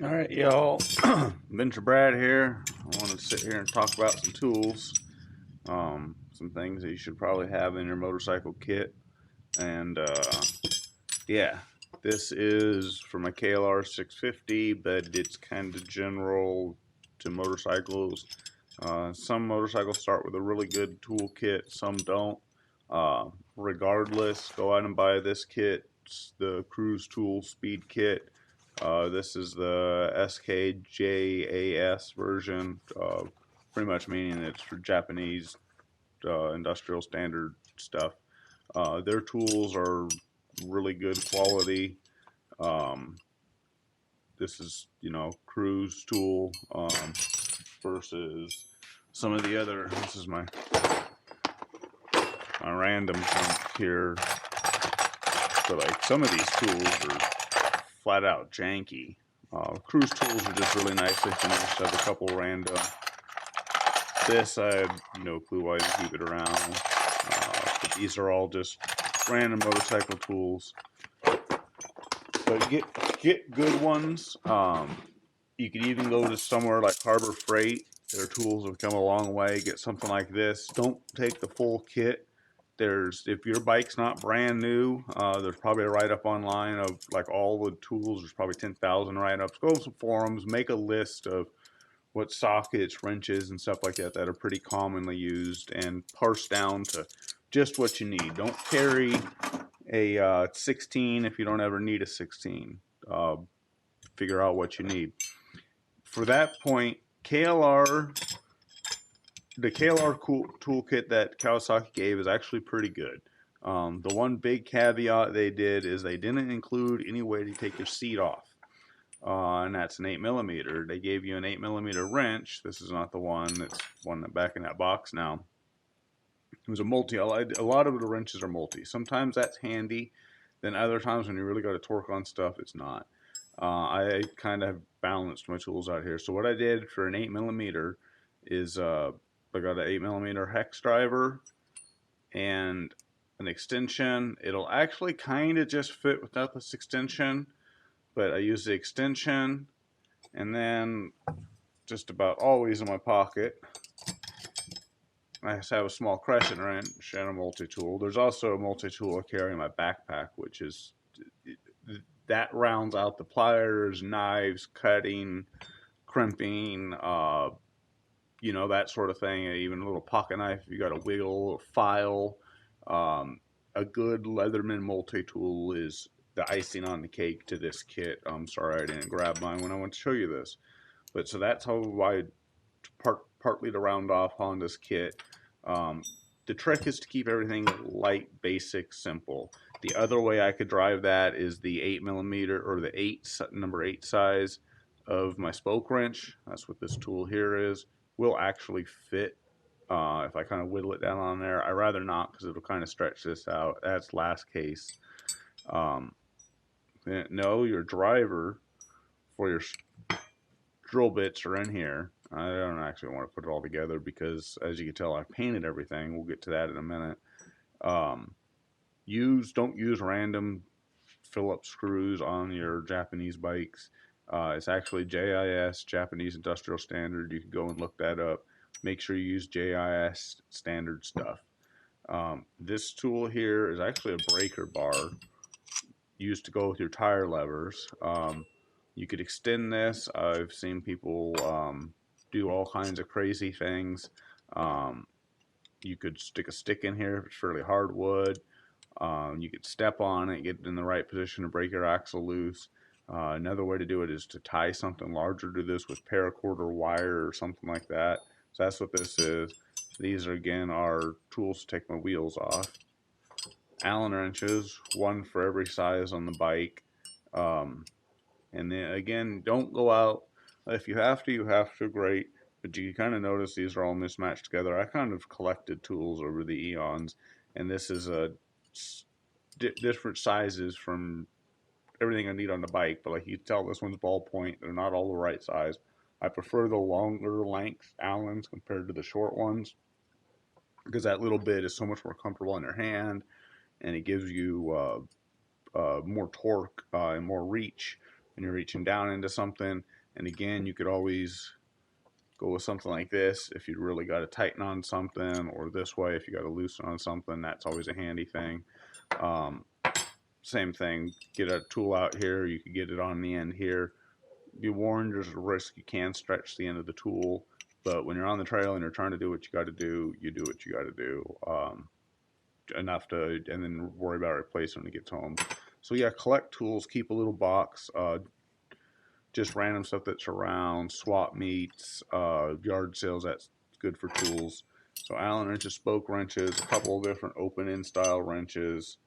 All right, y'all. Venture Brad here. I wanted to sit here and talk about some tools, some things that you should probably have in your motorcycle kit. And yeah, this is for my KLR650, but it's kind of general to motorcycles. Some motorcycles start with a really good toolkit, some don't. Regardless, go out and buy this kit. It's the Cruise Tool Speed Kit. This is the SKJAS version, pretty much meaning it's for Japanese industrial standard stuff. Their tools are really good quality. Um, this is, Cruise Tool versus some of the other. This is my random junk here. But like some of these tools are flat out janky. Cruise tools are just really nicely finished. I have a couple random. This I have no clue why you keep it around. But these are all just random motorcycle tools. But get good ones. You could even go to somewhere like Harbor Freight. Their tools have come a long way. Get something like this. Don't take the full kit. If your bike's not brand new, there's probably a write-up online of like all the tools. There's probably 10,000 write-ups. Go to some forums, make a list of what sockets, wrenches, and stuff like that are pretty commonly used, and parse down to just what you need. Don't carry a 16 if you don't ever need a 16. Figure out what you need. For that point, the KLR toolkit that Kawasaki gave is actually pretty good. The one big caveat they did is they didn't include any way to take your seat off. And that's an 8mm. They gave you an 8mm wrench. This is not the one. It's one back in that box now. It was a multi. A lot of the wrenches are multi. Sometimes that's handy. Then other times when you really got to torque on stuff, it's not. I kind of balanced my tools out here. So what I did for an 8mm is I got an 8mm hex driver and an extension. It'll actually kind of just fit without this extension, but I use the extension, and then just about always in my pocket I just have a small crescent wrench and a multi-tool. There's also a multi-tool I carry in my backpack, which is that rounds out the pliers, knives, cutting, crimping, that sort of thing. Even a little pocket knife if you got a wiggle, a file. A good Leatherman multi-tool is the icing on the cake to this kit. I'm sorry I didn't grab mine when I went to show you this. But so that's how I partly to round off Honda's kit. The trick is to keep everything light, basic, simple. The other way I could drive that is the 8mm or the number 8 size of my spoke wrench. That's what this tool here is. Will actually fit if I kind of whittle it down on there. I rather not because it'll kind of stretch this out. That's last case. Um, no, your driver for your drill bits are in here. I don't actually want to put it all together because, as you can tell, I've painted everything. We'll get to that in a minute. Don't use random Phillips screws on your Japanese bikes. It's actually JIS, Japanese Industrial Standard. You can go and look that up. Make sure you use JIS standard stuff. This tool here is actually a breaker bar used to go with your tire levers. You could extend this. I've seen people do all kinds of crazy things. You could stick a stick in here if it's fairly hard wood. You could step on it, get it in the right position to break your axle loose. Another way to do it is to tie something larger to this with paracord or wire or something like that. So that's what this is. These are, again, are tools to take my wheels off. Allen wrenches, one for every size on the bike. And then again, don't go out. If you have to, great. But you kind of notice these are all mismatched together. I kind of collected tools over the eons, and this is a different sizes from everything I need on the bike. But like you can tell, this one's ballpoint. They're not all the right size. I prefer the longer length Allens compared to the short ones because that little bit is so much more comfortable in your hand, and it gives you more torque and more reach and you're reaching down into something. And again, you could always go with something like this if you really got to tighten on something, or this way if you got to loosen on something. That's always a handy thing. Same thing, get a tool out here, you could get it on the end here. Be warned, there's a risk you can stretch the end of the tool, but when you're on the trail and you're trying to do what you got to do, you do what you got to do. Enough to, and then worry about replacing when it gets home. So yeah, collect tools, keep a little box, just random stuff that's around, swap meets, yard sales, that's good for tools. So Allen wrenches, spoke wrenches, a couple of different open-end style wrenches,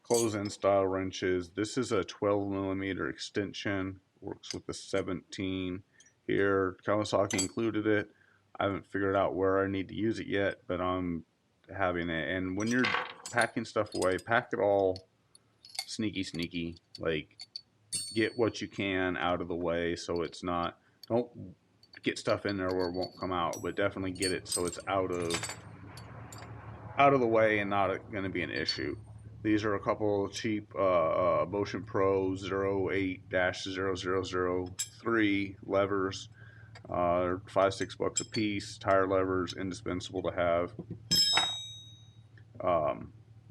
close-in style wrenches. This is a 12mm extension, works with the 17 here. Kawasaki included it. I haven't figured out where I need to use it yet, but I'm having it. And when you're packing stuff away, pack it all sneaky. Like, get what you can out of the way so it's not, don't get stuff in there where it won't come out, but definitely get it so it's out of the way and not going to be an issue. These are a couple of cheap Motion Pro 08-0003 levers. 5-6 bucks a piece. Tire levers, indispensable to have. I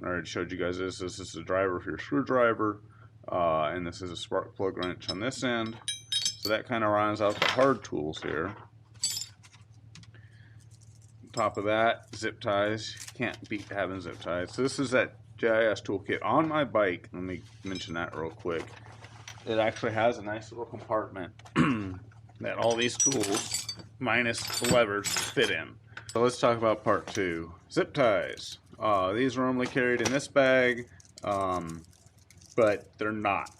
already showed you guys this. This is the driver for your screwdriver, and this is a spark plug wrench on this end. So that kind of rounds out the hard tools here. On top of that, zip ties. Can't beat having zip ties. So this is that JIS toolkit on my bike. Let me mention that real quick. It actually has a nice little compartment that all these tools, minus the levers, fit in. So let's talk about part 2. Zip ties. These are normally carried in this bag, but they're not.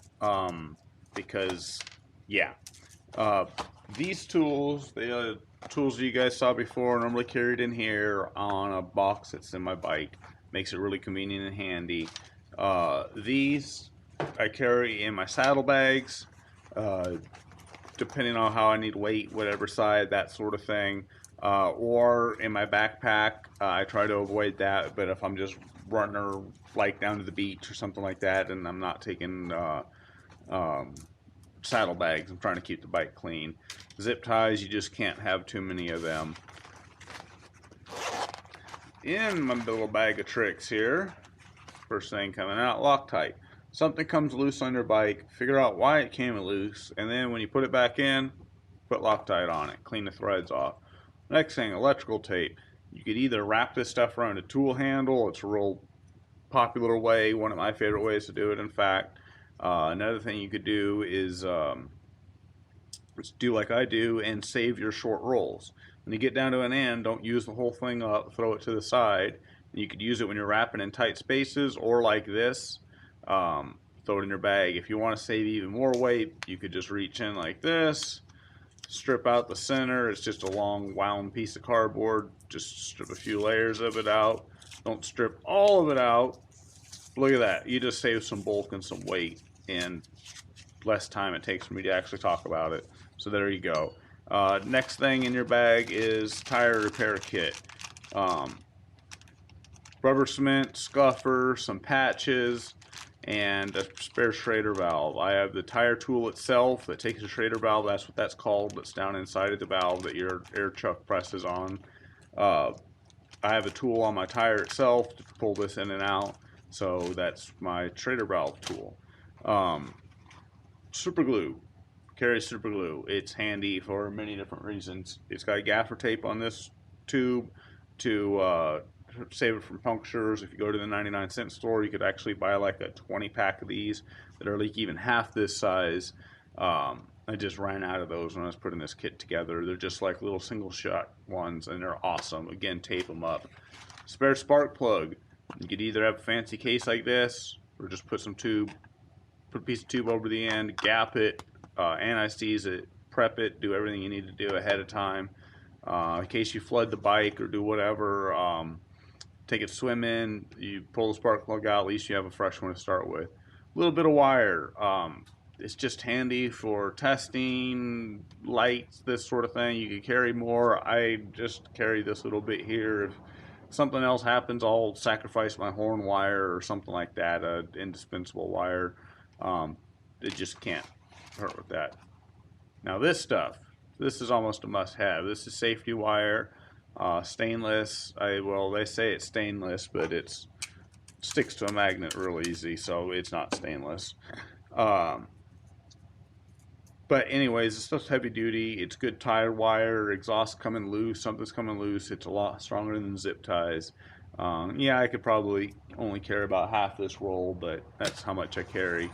Because, yeah. These tools, the tools you guys saw before, are normally carried in here on a box that's in my bike. Makes it really convenient and handy. These I carry in my saddlebags, depending on how I need weight, whatever side, that sort of thing. Or in my backpack. I try to avoid that, but if I'm just running or like down to the beach or something like that, and I'm not taking saddlebags, I'm trying to keep the bike clean. Zip ties, you just can't have too many of them. In my little bag of tricks here, first thing coming out, Loctite. Something comes loose on your bike, figure out why it came loose, and then when you put it back in, put Loctite on it, clean the threads off. Next thing, electrical tape. You could either wrap this stuff around a tool handle. It's a real popular way, one of my favorite ways to do it, in fact. Another thing you could do is do like I do and save your short rolls. When you get down to an end, don't use the whole thing up, throw it to the side. You could use it when you're wrapping in tight spaces, or like this, throw it in your bag. If you want to save even more weight, you could just reach in like this, strip out the center. It's just a long wound piece of cardboard. Just strip a few layers of it out. Don't strip all of it out. Look at that. You just save some bulk and some weight, and less time it takes for me to actually talk about it. So there you go. Next thing in your bag is tire repair kit. Rubber cement, scuffer, some patches, and a spare Schrader valve. I have the tire tool itself that takes the Schrader valve. That's what that's called. That's down inside of the valve that your air chuck presses on. I have a tool on my tire itself to pull this in and out. So that's my Schrader valve tool. Super glue. Carry super glue. It's handy for many different reasons. It's got gaffer tape on this tube to save it from punctures. If you go to the 99-cent store, you could actually buy like a 20-pack of these that are like even half this size. I just ran out of those when I was putting this kit together. They're just like little single shot ones, and they're awesome. Again, tape them up. Spare spark plug. You could either have a fancy case like this, or just put some tube, put a piece of tube over the end, gap it, anti-seize it, prep it, do everything you need to do ahead of time. In case you flood the bike or do whatever, take it swimming, you pull the spark plug out, at least you have a fresh one to start with. A little bit of wire. It's just handy for testing, lights, this sort of thing. You can carry more. I just carry this little bit here. If something else happens, I'll sacrifice my horn wire or something like that, indispensable wire. It just can't start with that. Now this stuff, this is almost a must-have. This is safety wire, stainless. Well, they say it's stainless, but it sticks to a magnet real easy, so it's not stainless. But anyways, this stuff's heavy duty. It's good tire wire. Exhaust coming loose. Something's coming loose. It's a lot stronger than zip ties. Yeah, I could probably only carry about half this roll, but that's how much I carry.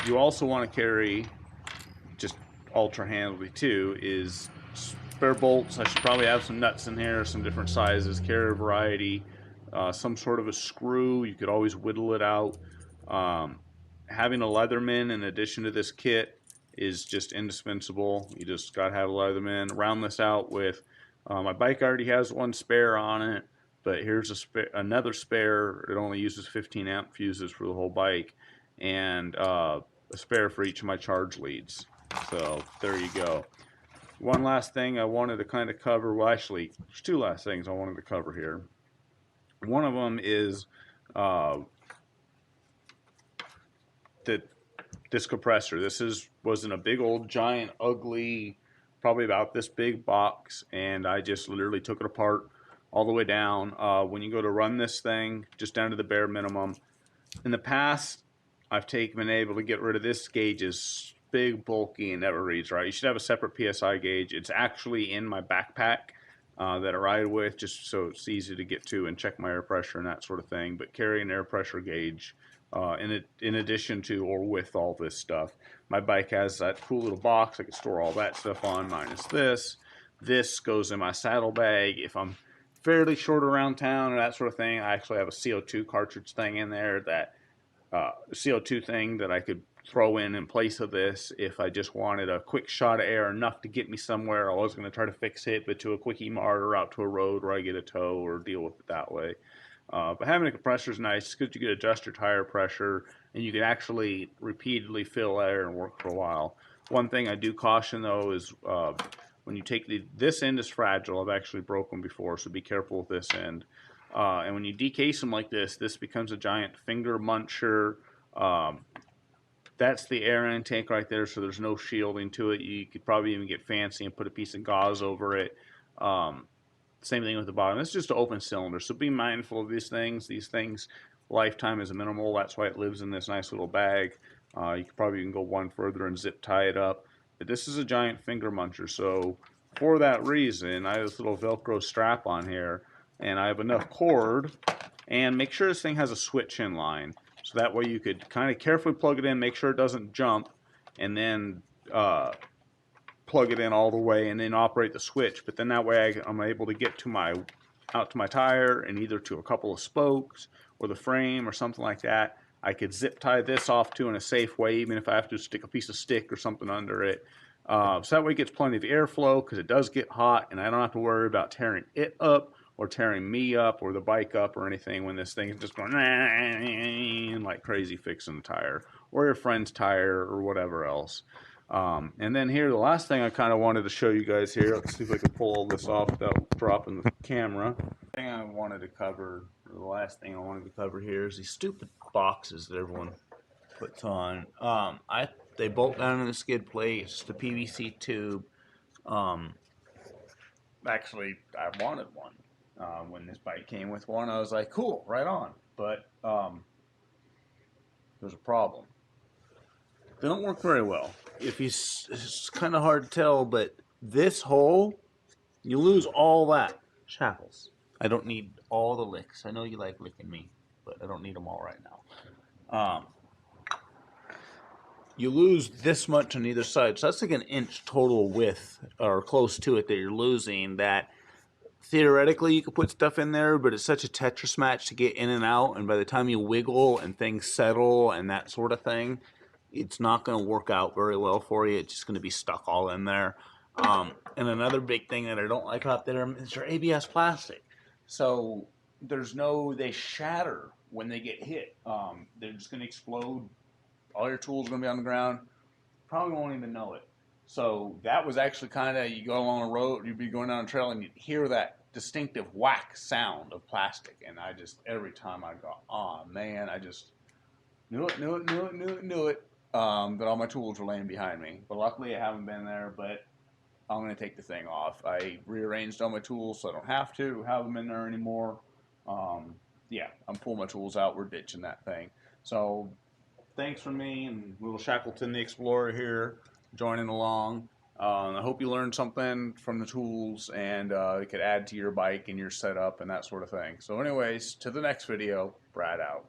You also want to carry, just ultra handily too, is spare bolts. I should probably have some nuts in here, some different sizes, carry a variety, some sort of a screw. You could always whittle it out. Having a Leatherman in addition to this kit is just indispensable. You just gotta have a Leatherman. Round this out with, my bike already has one spare on it, but here's another spare. It only uses 15 amp fuses for the whole bike, and a spare for each of my charge leads. So there you go. One last thing I wanted to kind of cover, well actually, there's two last things I wanted to cover here. One of them is this compressor. This was in a big old giant ugly, probably about this big box, and I just literally took it apart all the way down. When you go to run this thing, just down to the bare minimum. In the past, I've been able to get rid of this gauge. Is big, bulky, and never reads right. You should have a separate PSI gauge. It's actually in my backpack that I ride with, just so it's easy to get to and check my air pressure and that sort of thing. But carry an air pressure gauge in addition to or with all this stuff. My bike has that cool little box I can store all that stuff on, minus this. This goes in my saddlebag. If I'm fairly short around town or that sort of thing, I actually have a CO2 cartridge thing in there, that CO2 thing that I could throw in place of this if I just wanted a quick shot of air, enough to get me somewhere. I was going to try to fix it, but to a quick EMART or out to a road where I get a tow or deal with it that way. But having a compressor is nice because you can adjust your tire pressure and you can actually repeatedly fill air and work for a while. One thing I do caution though is when you take this end is fragile. I've actually broken before, so be careful with this end. And when you decase them like this becomes a giant finger muncher. That's the air intake right there, so there's no shielding to it. You could probably even get fancy and put a piece of gauze over it. Same thing with the bottom. It's just an open cylinder, so be mindful of these things. These things, lifetime is minimal. That's why it lives in this nice little bag. You could probably even go one further and zip tie it up. But this is a giant finger muncher, so for that reason, I have this little Velcro strap on here, and I have enough cord. And make sure this thing has a switch in line, so that way you could kind of carefully plug it in, make sure it doesn't jump, and then plug it in all the way and then operate the switch. But then that way I'm able to get out to my tire and either to a couple of spokes or the frame or something like that. I could zip tie this off to in a safe way, even if I have to stick a piece of stick or something under it. So that way it gets plenty of airflow, because it does get hot, and I don't have to worry about tearing it up or tearing me up or the bike up or anything when this thing is just going like crazy fixing the tire or your friend's tire or whatever else. And then here, the last thing I kind of wanted to show you guys here, let's see if I can pull all this off without dropping the camera. The last thing I wanted to cover here is these stupid boxes that everyone puts on. They bolt down in the skid plate. It's just a PVC tube. Actually, I wanted one. When this bike came with one, I was like, cool, right on. But there's a problem. They don't work very well. It's kind of hard to tell, but this hole, you lose all that. Shackles. I don't need all the licks. I know you like licking me, but I don't need them all right now. You lose this much on either side, so that's like an inch total width, or close to it, that you're losing. That theoretically you could put stuff in there, but it's such a Tetris match to get in and out, and by the time you wiggle and things settle and that sort of thing, it's not going to work out very well for you. It's just going to be stuck all in there. And another big thing that I don't like out there is your ABS plastic. So they shatter when they get hit. They're just going to explode. All your tools are going to be on the ground. Probably won't even know it. So that was actually kind of, you go along a road, you'd be going down a trail and you'd hear that distinctive whack sound of plastic. And I just, every time I go, oh man, I just knew it. that all my tools were laying behind me. But luckily I haven't been there, but I'm going to take the thing off. I rearranged all my tools so I don't have to have them in there anymore. Um, yeah, I'm pulling my tools out. We're ditching that thing. So thanks from me and little Shackleton the Explorer here joining along. I hope you learned something from the tools and it could add to your bike and your setup and that sort of thing. So anyways, to the next video, Brad out.